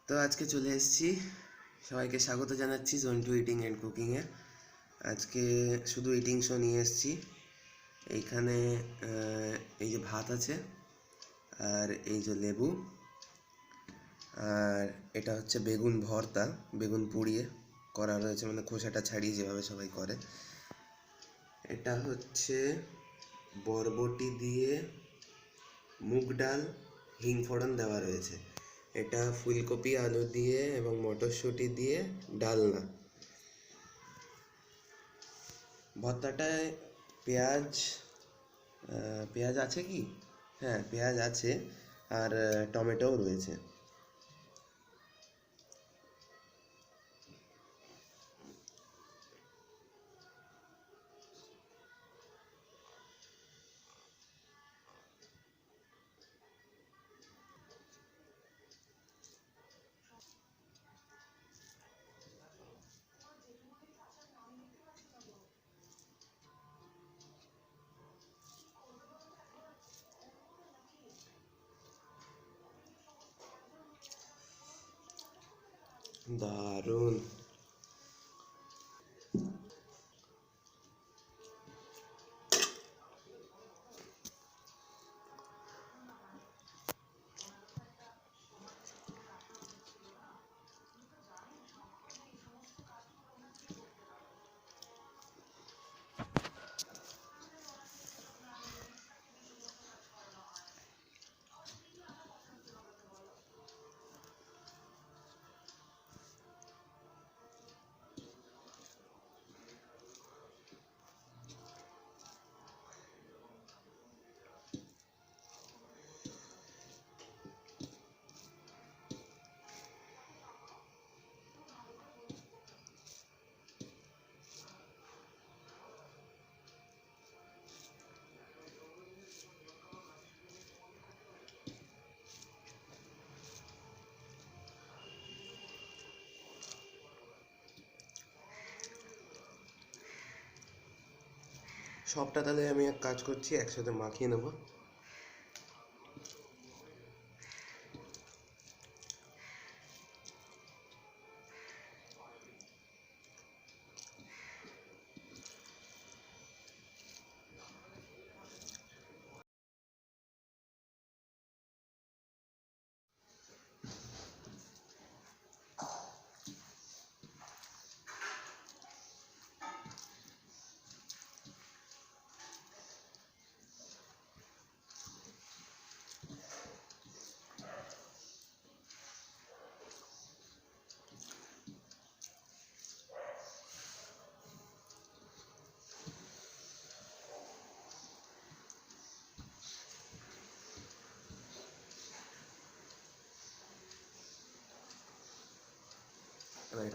তো আজকে চলে এসেছি, সবাইকে স্বাগত জানাচ্ছি জোন টু ইটিং অ্যান্ড কুকিংয়ে। আজকে শুধু ইটিং শো নিয়ে এসেছি। এইখানে এই যে ভাত আছে, আর এই যে লেবু, আর এটা হচ্ছে বেগুন ভর্তা, বেগুন পুড়িয়ে করা রয়েছে, মানে খোসাটা ছাড়িয়ে যেভাবে সবাই করে। এটা হচ্ছে বরবটি দিয়ে মুগ ডাল হিং ফোড়ন দেওয়া রয়েছে। এটা ফুলকপি আলু দিয়ে এবং মটরশুঁটি দিয়ে ডালনা। ভর্তাটায় পেঁয়াজ পেঁয়াজ আছে কি? হ্যাঁ, পেঁয়াজ আছে, আর টমেটোও রয়েছে। দারুণ। সবটা তাহলে আমি এক কাজ করছি, একসাথে মাখিয়ে নেবো। Right.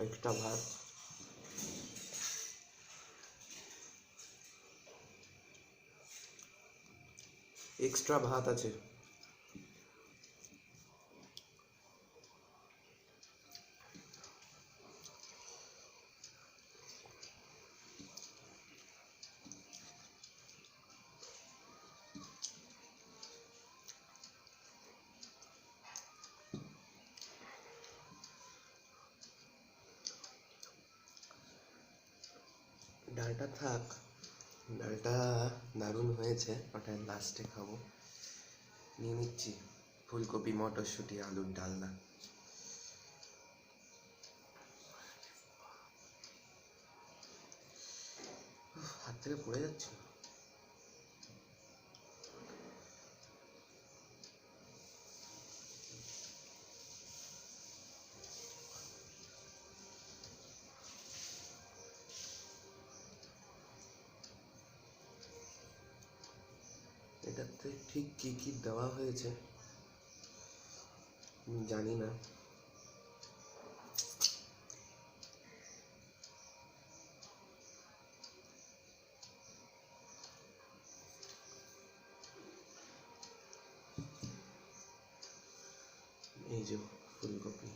এক্সট্রা ভাত, এক্সট্রা ভাত আছে। ডালটা থাক, ডালটা দারুণ হয়েছে, ওটা লাস্টে খাবো। নিয়ে নিচ্ছি ফুলকপি মটরশুঁটি আলুর ডালনা। হাত থেকে পড়ে যাচ্ছে। এটাতে ঠিক কি কি দেওয়া হয়েছে জানি না। এই যে ফুলকপি,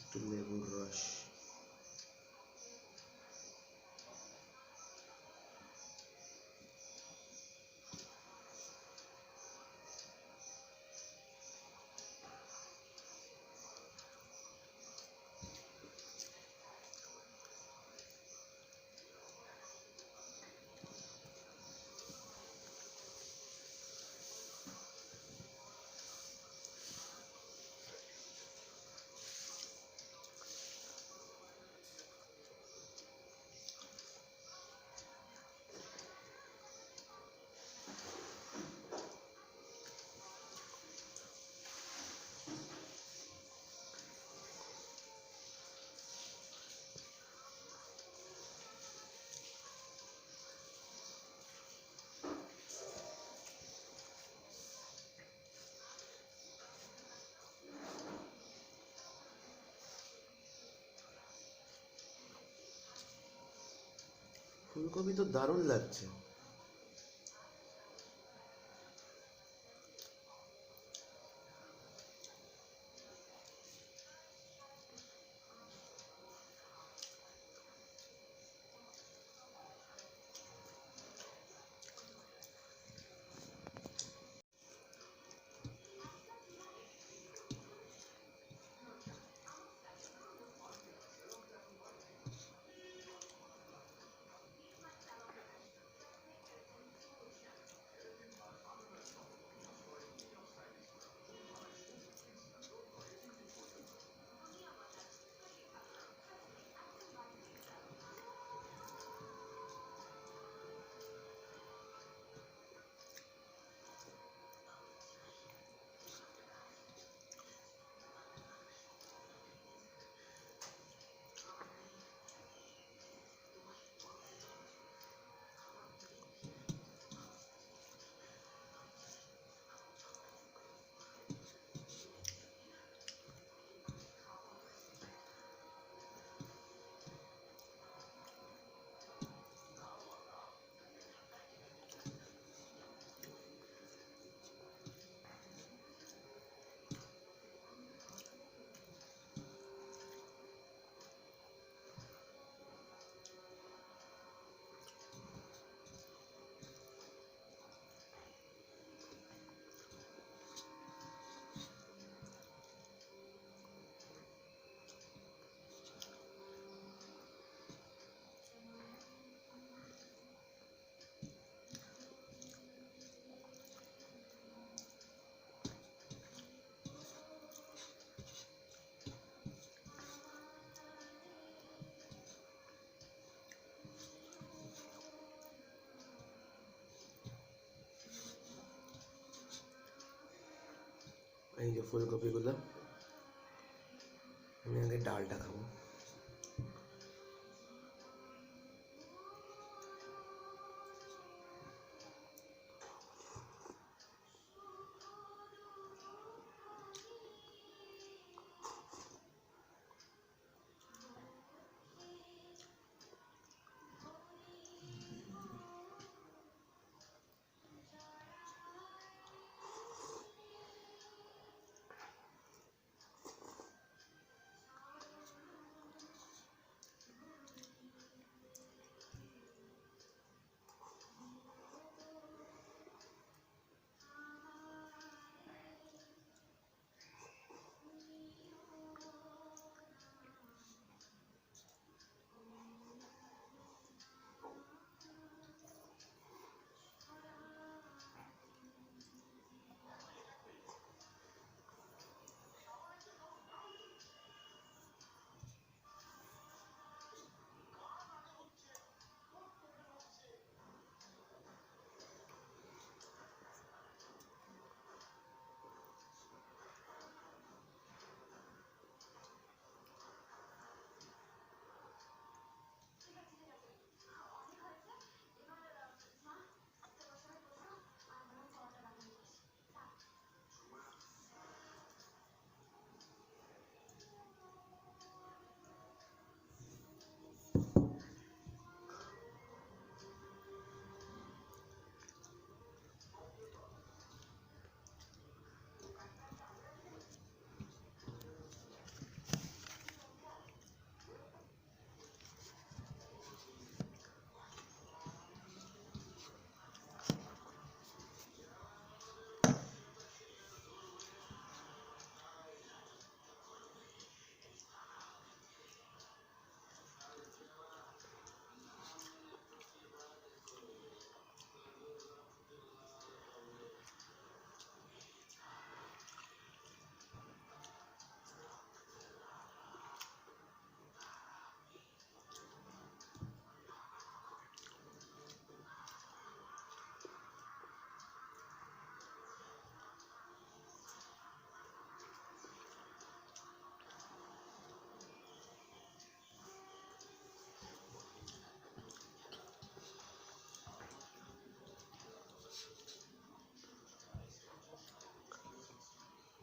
একটু লেবুর রস, ফুলকপি তো দারুণ লাগছে। এই যে ফুলকপিগুলো, আমি আগে ডালটা খাবো।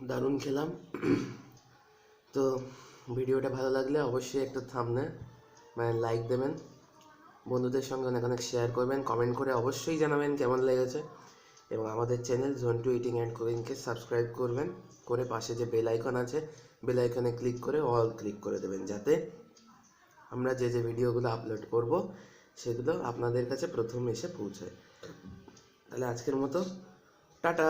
দারুণ খেলাম। তো ভিডিওটা ভালো লাগলে অবশ্যই একটা থাম্বনেল মানে লাইক দেবেন, বন্ধুদের সঙ্গে অনেক অনেক শেয়ার করবেন, কমেন্ট করে অবশ্যই জানাবেন কেমন লেগেছে, এবং আমাদের চ্যানেল জন্টু ইটিং অ্যান্ড কুকিংকে সাবস্ক্রাইব করবেন, করে পাশে যে বেল আইকন আছে বেল আইকনে ক্লিক করে অল ক্লিক করে দেবেন, যাতে আমরা যে যে ভিডিওগুলো আপলোড করব সেগুলো আপনাদের কাছে প্রথম এসে পৌঁছায়। তাহলে আজকের মতো টাটা।